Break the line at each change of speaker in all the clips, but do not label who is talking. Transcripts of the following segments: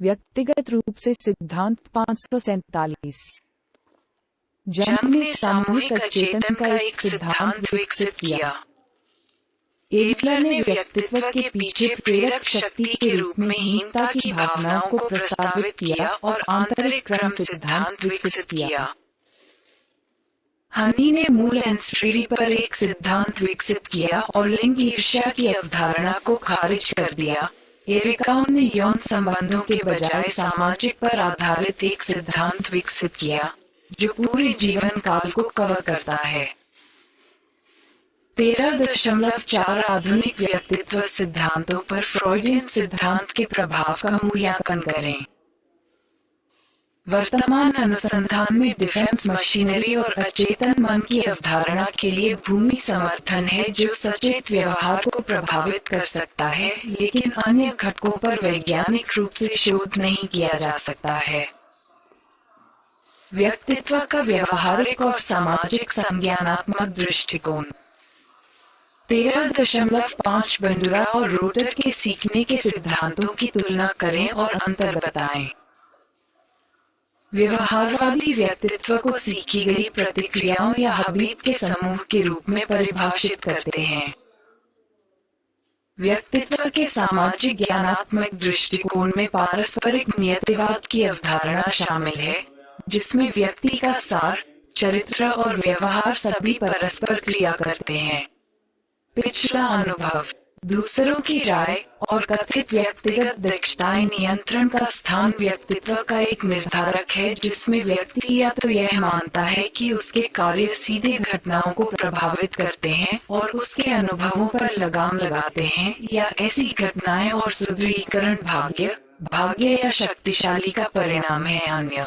व्यक्तिगत रूप से सिद्धांत 547। जंग ने सामूहिक अचेतन का एक सिद्धांत विकसित किया। एडलर ने व्यक्तित्व के पीछे प्रेरक शक्ति के रूप में हीनता की भावनाओं को प्रस्तावित किया और आंतरिक क्रम सिद्धांत विकसित किया। हनी ने मूल एंस्ट्री पर एक सिद्धांत विकसित किया और लिंग ईर्ष्या की अवधारणा को खारिज कर दिया। एरिकाउन ने यौन संबंधों के बजाय सामाजिक पर आधारित एक सिद्धांत विकसित किया जो पूरे जीवन काल को कवर करता है। 13.4 आधुनिक व्यक्तित्व सिद्धांतों पर फ्रॉइडियन सिद्धांत के प्रभाव का मूल्यांकन करें। वर्तमान अनुसंधान में डिफेंस मशीनरी और अचेतन मन की अवधारणा के लिए भूमि समर्थन है जो सचेत व्यवहार को प्रभावित कर सकता है, लेकिन अन्य घटकों पर वैज्ञानिक रूप से शोध नहीं किया जा सकता है। व्यक्तित्व का व्यवहारिक और सामाजिक संज्ञानात्मक दृष्टिकोण। 13.5 बंडुरा और रोटर के सीखने के सिद्धांतों की तुलना करें और अंतर बताएं। व्यवहारवादी व्यक्तित्व को सीखी गई प्रतिक्रियाओं या हबीब के समूह के रूप में परिभाषित करते हैं। व्यक्तित्व के सामाजिक ज्ञानात्मक दृष्टिकोण में पारस्परिक नियतिवाद की अवधारणा शामिल है, जिसमें व्यक्ति का सार, चरित्र और व्यवहार सभी परस्पर क्रिया करते हैं। पिछला अनुभव, दूसरों की राय और कथित व्यक्तिगत दक्षताएं नियंत्रण का स्थान व्यक्तित्व का एक निर्धारक है जिसमें व्यक्ति या तो यह मानता है कि उसके कार्य सीधे घटनाओं को प्रभावित करते हैं और उसके अनुभवों पर लगाम लगाते हैं, या ऐसी घटनाएं और सुदृढ़ीकरण भाग्य या शक्तिशाली का परिणाम है। अन्य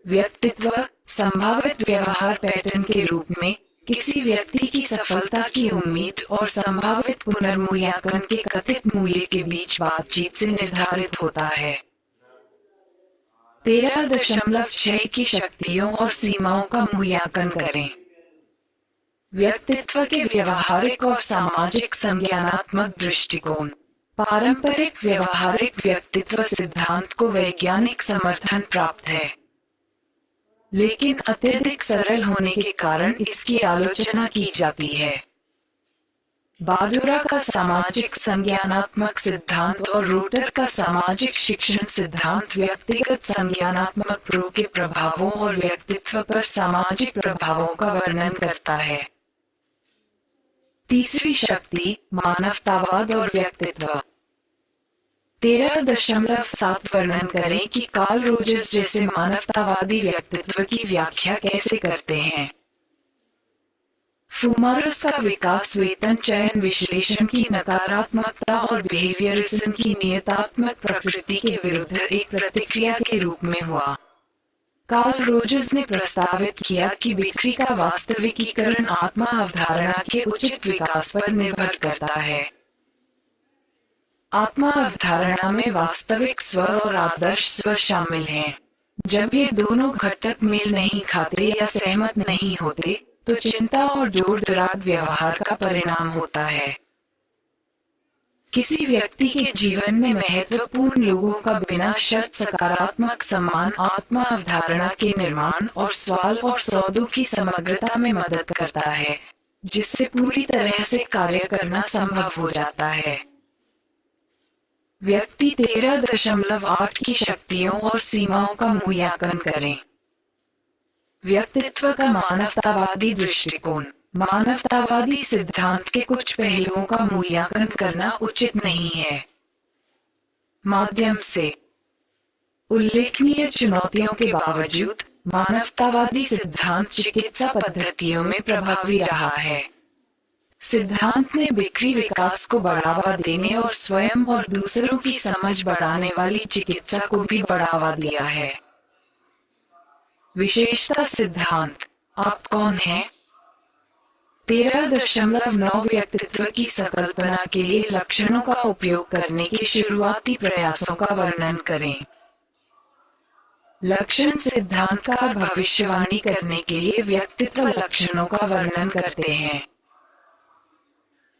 व्यक्तित्व संभावित व्यवहार पैटर्न के रूप में किसी व्यक्ति की सफलता की उम्मीद और संभावित पुनर्मूल्यांकन के कथित मूल्य के बीच बातचीत से निर्धारित होता है। 13.6 की शक्तियों और सीमाओं का मूल्यांकन करें। व्यक्तित्व के व्यवहारिक और सामाजिक संज्ञानात्मक दृष्टिकोण। पारंपरिक व्यवहारिक व्यक्तित्व सिद्धांत को वैज्ञानिक समर्थन प्राप्त है, लेकिन अत्यधिक सरल होने के कारण इसकी आलोचना की जाती है। बांडुरा का सामाजिक संज्ञानात्मक सिद्धांत और रोटर का सामाजिक शिक्षण सिद्धांत व्यक्तिगत संज्ञानात्मक प्रो के प्रभावों और व्यक्तित्व पर सामाजिक प्रभावों का वर्णन करता है। तीसरी शक्ति, मानवतावाद और व्यक्तित्व। 13.7 वर्णन करें कि कार्ल रोजर्स जैसे मानवतावादी व्यक्तित्व की व्याख्या कैसे करते हैं। फुमारस का विकास वेतन चयन विश्लेषण की नकारात्मकता और बिहेवियरिज्म की नियतात्मक प्रकृति के विरुद्ध एक प्रतिक्रिया के रूप में हुआ। कार्ल रोजर्स ने प्रस्तावित किया कि बिक्री का वास्तविकीकरण आत्मा अवधारणा के उचित विकास पर निर्भर करता है। आत्मा अवधारणा में वास्तविक स्वर और आदर्श स्वर शामिल हैं। जब ये दोनों घटक मेल नहीं खाते या सहमत नहीं होते, तो चिंता और जोर-दरार व्यवहार का परिणाम होता है। किसी व्यक्ति के जीवन में महत्वपूर्ण लोगों का बिना शर्त सकारात्मक सम्मान आत्मा अवधारणा के निर्माण और सवाल और सौदों की समग्रता में मदद करता है, जिससे पूरी तरह से कार्य करना संभव हो जाता है। व्यक्ति 13.8 की शक्तियों और सीमाओं का मूल्यांकन करें। व्यक्तित्व का मानवतावादी दृष्टिकोण। मानवतावादी सिद्धांत के कुछ पहलुओं का मूल्यांकन करना उचित नहीं है। माध्यम से उल्लेखनीय चुनौतियों के बावजूद मानवतावादी सिद्धांत चिकित्सा पद्धतियों में प्रभावी रहा है। सिद्धांत ने बिक्री विकास को बढ़ावा देने और स्वयं और दूसरों की समझ बढ़ाने वाली चिकित्सा को भी बढ़ावा दिया है। विशेषता सिद्धांत। आप कौन हैं? 13.9 व्यक्तित्व की संकल्पना के लिए लक्षणों का उपयोग करने के शुरुआती प्रयासों का वर्णन करें। लक्षण सिद्धांतकार भविष्यवाणी करने के लिए व्यक्तित्व लक्षणों का वर्णन करते हैं।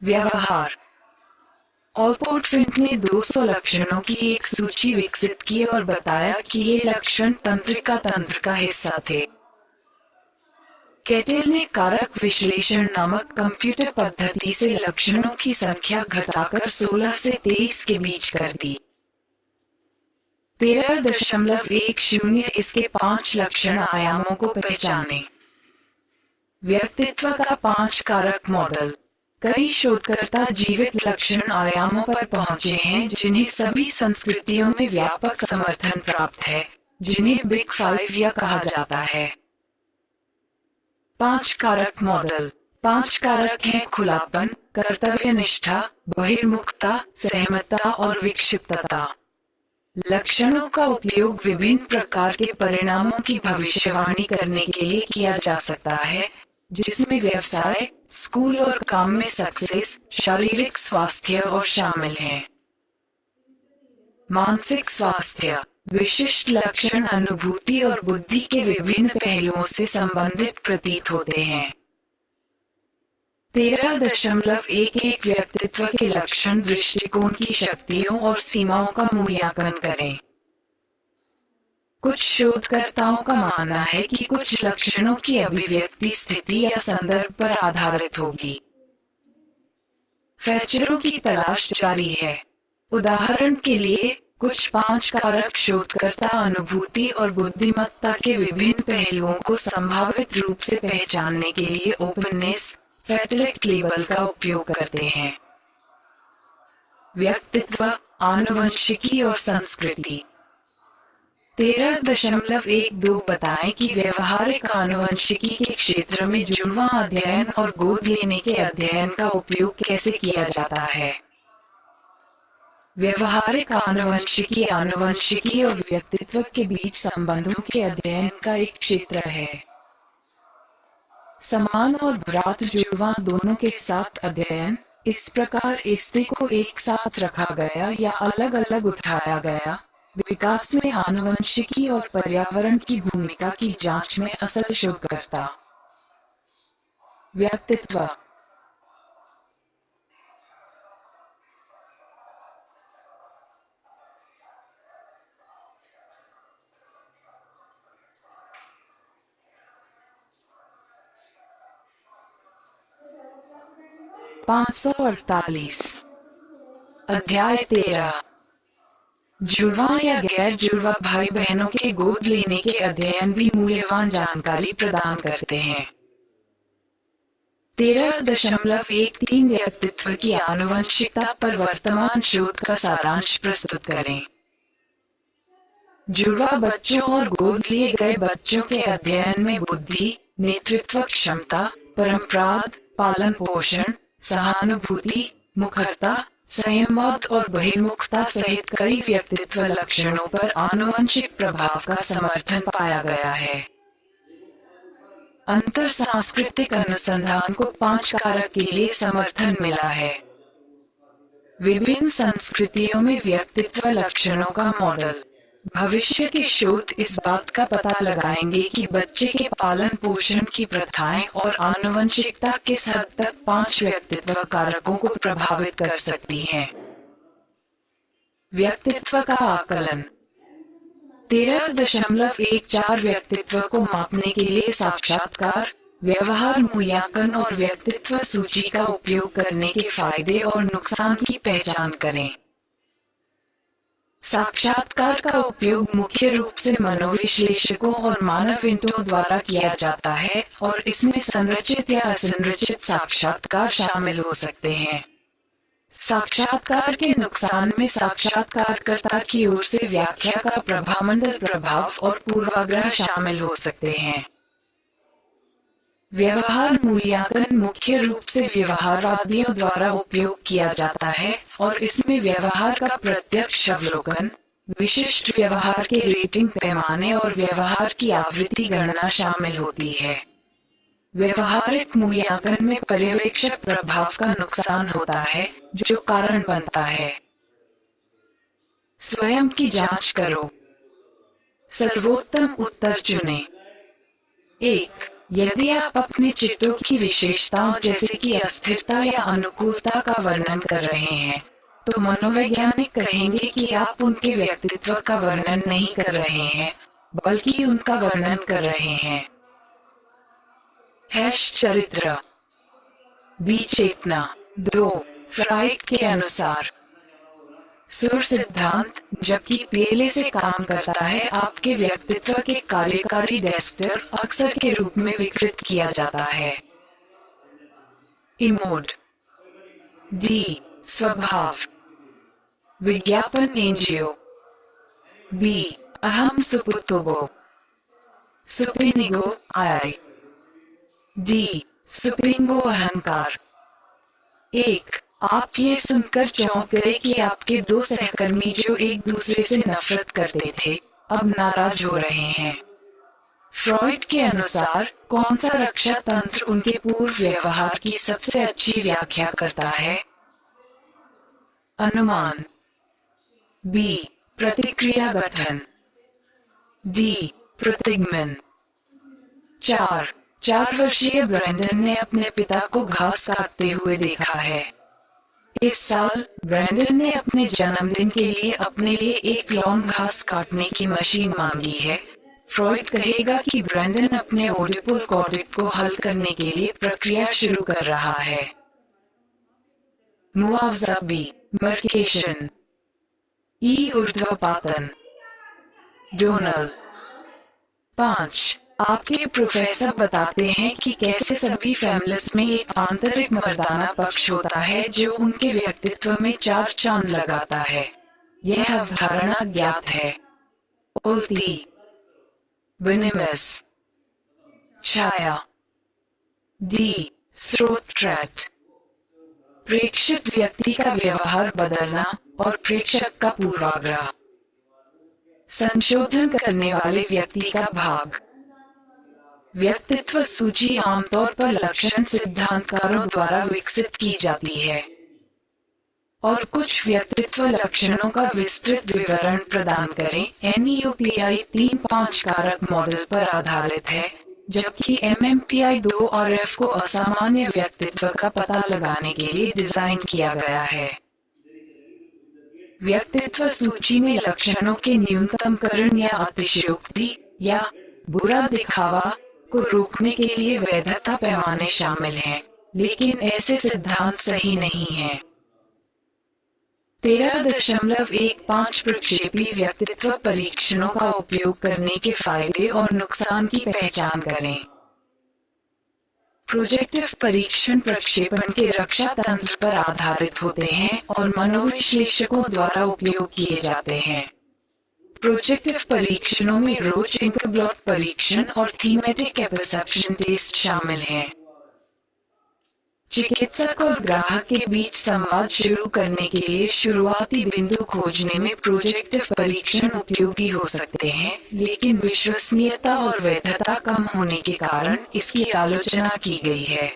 व्यवहार। ऑलपोर्टफिंक ने 200 लक्षणों की एक सूची विकसित की और बताया कि ये लक्षण तंत्रिका तंत्र का हिस्सा थे। कैटेल ने कारक विश्लेषण नामक कंप्यूटर पद्धति से लक्षणों की संख्या घटाकर 16 से 23 के बीच कर दी। 13.10 इसके 5 लक्षण आयामों को पहचाने। व्यक्तित्व का 5 कारक मॉडल। कई शोधकर्ता जीवित लक्षण आयामों पर पहुंचे हैं जिन्हें सभी संस्कृतियों में व्यापक समर्थन प्राप्त है, जिन्हें बिग 5 या कहा जाता है। 5 कारक मॉडल। 5 कारक हैं खुलापन, कर्तव्यनिष्ठा, बहिर्मुखता, सहमतता और विक्षिप्तता। लक्षणों का उपयोग विभिन्न प्रकार के परिणामों की भविष्यवाणी करने के लिए किया जा सकता है, जिसमें व्यवसाय, स्कूल और काम में सक्सेस, शारीरिक स्वास्थ्य और शामिल हैं। मानसिक स्वास्थ्य। विशिष्ट लक्षण अनुभूति और बुद्धि के विभिन्न पहलुओं से संबंधित प्रतीत होते हैं। 13.11 व्यक्तित्व के लक्षण दृष्टिकोण की शक्तियों और सीमाओं का मूल्यांकन करें। कुछ शोधकर्ताओं का मानना है कि कुछ लक्षणों की अभिव्यक्ति स्थिति या संदर्भ पर आधारित होगी। फैक्टरों की तलाश जारी है। उदाहरण के लिए, कुछ 5 कारक शोधकर्ता अनुभूति और बुद्धिमत्ता के विभिन्न पहलुओं को संभावित रूप से पहचानने के लिए ओपननेस फैक्टलेक्ट लेबल का उपयोग करते हैं। व्यक्तित्व, आनुवंशिकी और संस्कृति। 13.12 बताएं कि व्यवहारिक आनुवंशिकी के क्षेत्र में जुड़वां अध्ययन और गोद लेने के अध्ययन का उपयोग कैसे किया जाता है। व्यवहारिक आनुवंशिकी आनुवंशिकी और व्यक्तित्व के बीच संबंधों के अध्ययन का एक क्षेत्र है। समान और भ्रात जुड़वां दोनों के साथ अध्ययन। इस प्रकार स्थिति को एक साथ रखा गया या अलग अलग उठाया गया, विकास में आनुवंशिकी और पर्यावरण की भूमिका की जांच में असल शोधकर्ता। व्यक्तित्व। पाँच सौ 548 अध्याय 13 जुड़वां या गैर जुड़वां भाई बहनों के गोद लेने के अध्ययन भी मूल्यवान जानकारी प्रदान करते हैं। 13.13 व्यक्तित्व की आनुवंशिकता पर वर्तमान शोध का सारांश प्रस्तुत करें। जुड़वां बच्चों और गोद लिए गए बच्चों के अध्ययन में बुद्धि, नेतृत्व क्षमता, परंपरागत पालन पोषण, सहानुभूति, मुखरता, संयमवाद और बहिर्मुखता सहित कई व्यक्तित्व लक्षणों पर आनुवंशिक प्रभाव का समर्थन पाया गया है। अंतर सांस्कृतिक अनुसंधान को 5 कारक के लिए समर्थन मिला है। विभिन्न संस्कृतियों में व्यक्तित्व लक्षणों का मॉडल। भविष्य के शोध इस बात का पता लगाएंगे कि बच्चे के पालन पोषण की प्रथाएं और आनुवंशिकता किस हद तक 5 व्यक्तित्व कारकों को प्रभावित कर सकती हैं। व्यक्तित्व का आकलन। 13.14 व्यक्तित्व को मापने के लिए साक्षात्कार, व्यवहार मूल्यांकन और व्यक्तित्व सूची का उपयोग करने के फायदे और नुकसान की पहचान करें। साक्षात्कार का उपयोग मुख्य रूप से मनोविश्लेषकों और मानवविदों द्वारा किया जाता है और इसमें संरचित या असंरचित साक्षात्कार शामिल हो सकते हैं। साक्षात्कार के नुकसान में साक्षात्कारकर्ता की ओर से व्याख्या का प्रभामंडल प्रभाव और पूर्वाग्रह शामिल हो सकते हैं। व्यवहार मूल्यांकन मुख्य रूप से व्यवहारवादियों द्वारा उपयोग किया जाता है और इसमें व्यवहार का प्रत्यक्ष अवलोकन, विशिष्ट व्यवहार के रेटिंग पैमाने और व्यवहार की आवृत्ति गणना शामिल होती है। व्यवहारिक मूल्यांकन में पर्यवेक्षक प्रभाव का नुकसान होता है जो कारण बनता है। स्वयं की जांच करो। सर्वोत्तम उत्तर चुनें। 1. यदि आप अपने चित्रों की विशेषताओं जैसे कि अस्थिरता या अनुकूलता का वर्णन कर रहे हैं, तो मनोवैज्ञानिक कहेंगे कि आप उनके व्यक्तित्व का वर्णन नहीं कर रहे हैं, बल्कि उनका वर्णन कर रहे हैं। चरित्र। बी चेतना। 2 फ्राइड के अनुसार सुर सिद्धांत, जबकि पहले से काम करता है, आपके व्यक्तित्व के कार्यकारी डेस्टर अक्सर के रूप में विकृत किया जाता है। इमोड। डी स्वभाव। विज्ञापन एनजीओ। बी अहम सुपुतोगो। सुपिनिगो आई। डी सुपिंगो अहंकार। 1 आप ये सुनकर चौंक गए कि आपके 2 सहकर्मी जो एक दूसरे से नफरत करते थे, अब नाराज हो रहे हैं। फ्रॉइड के अनुसार कौन सा रक्षा तंत्र उनके पूर्व व्यवहार की सबसे अच्छी व्याख्या करता है? अनुमान। बी प्रतिक्रिया गठन। डी प्रतिगमन। 4 वर्षीय ब्रैंडन ने अपने पिता को घास काटते हुए देखा है। इस साल ब्रैंडन ने अपने जन्मदिन के लिए अपने लिए एक लॉन घास काटने की मशीन मांगी है। फ्रॉइड कहेगा कि ब्रैंडन अपने ओडिपल कॉर्टेक्स को हल करने के लिए प्रक्रिया शुरू कर रहा है। मुआवजा। बी मर्केशन। ई ऊर्ध्वपातन। डोनल। 5 आपके प्रोफेसर बताते हैं कि कैसे सभी फेमिनिस्ट में एक आंतरिक मर्दाना पक्ष होता है जो उनके व्यक्तित्व में 4 चांद लगाता है। यह अवधारणा ज्ञात है। उल्टी। विनिमस। छाया। डी स्रोत ट्रैट। प्रेक्षित व्यक्ति का व्यवहार बदलना और प्रेक्षक का पूर्वाग्रह। संशोधन करने वाले व्यक्ति का भाग। व्यक्तित्व सूची आमतौर पर लक्षण सिद्धांतकारों द्वारा विकसित की जाती है और कुछ व्यक्तित्व लक्षणों का विस्तृत विवरण प्रदान करें। NEUPI 3-5 कारक मॉडल पर आधारित है, जबकि MMPI 2 और F को असामान्य व्यक्तित्व का पता लगाने के लिए डिजाइन किया गया है। व्यक्तित्व सूची में लक्षणों के न्यूनतमकरण या अतिशयोक्ति या बुरा दिखावा को रोकने के लिए वैधता पैमाने शामिल हैं, लेकिन ऐसे सिद्धांत सही नहीं हैं। 13.15 प्रक्षेपी व्यक्तित्व परीक्षणों का उपयोग करने के फायदे और नुकसान की पहचान करें। प्रोजेक्टिव परीक्षण प्रक्षेपण के रक्षा तंत्र पर आधारित होते हैं और मनोविश्लेषकों द्वारा उपयोग किए जाते हैं। प्रोजेक्टिव परीक्षणों में रोच इंकब्लॉट परीक्षण और थीमेटिक परसेप्शन टेस्ट शामिल हैं। चिकित्सक और ग्राहक के बीच संवाद शुरू करने के लिए शुरुआती बिंदु खोजने में प्रोजेक्टिव परीक्षण उपयोगी हो सकते हैं, लेकिन विश्वसनीयता और वैधता कम होने के कारण इसकी आलोचना की गई है।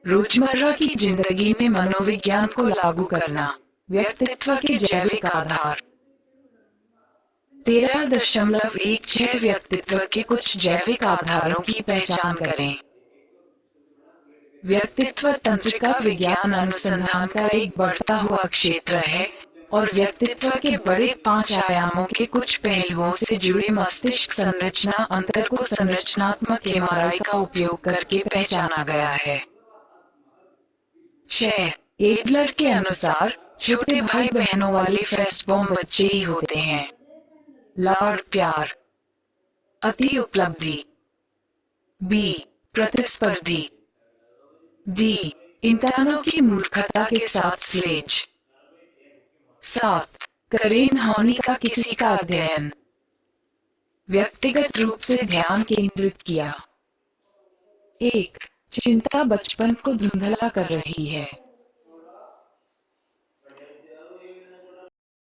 रोजमर्रा की जिंदगी में मनोविज्ञान को लागू करना। व्यक्तित्व के जैविक आधार। 13.16 व्यक्तित्व के कुछ जैविक आधारों की पहचान करें। व्यक्तित्व तंत्रिका विज्ञान अनुसंधान का एक बढ़ता हुआ क्षेत्र है और व्यक्तित्व के बड़े 5 आयामों के कुछ पहलुओं से जुड़े मस्तिष्क संरचना अंतर को संरचनात्मक MRI का उपयोग करके पहचाना गया है। 6 एडलर के अनुसार छोटे भाई बहनों वाले फेस्टबॉम बच्चे ही होते हैं। लाड़ प्यार। अति उपलब्धि। बी प्रतिस्पर्धी। डी इंसानों की मूर्खता के साथ स्लेज। 7 करेन हॉनी का किसी का अध्ययन। व्यक्तिगत रूप से ध्यान केंद्रित किया। 1 चिंता बचपन को धुंधला कर रही है।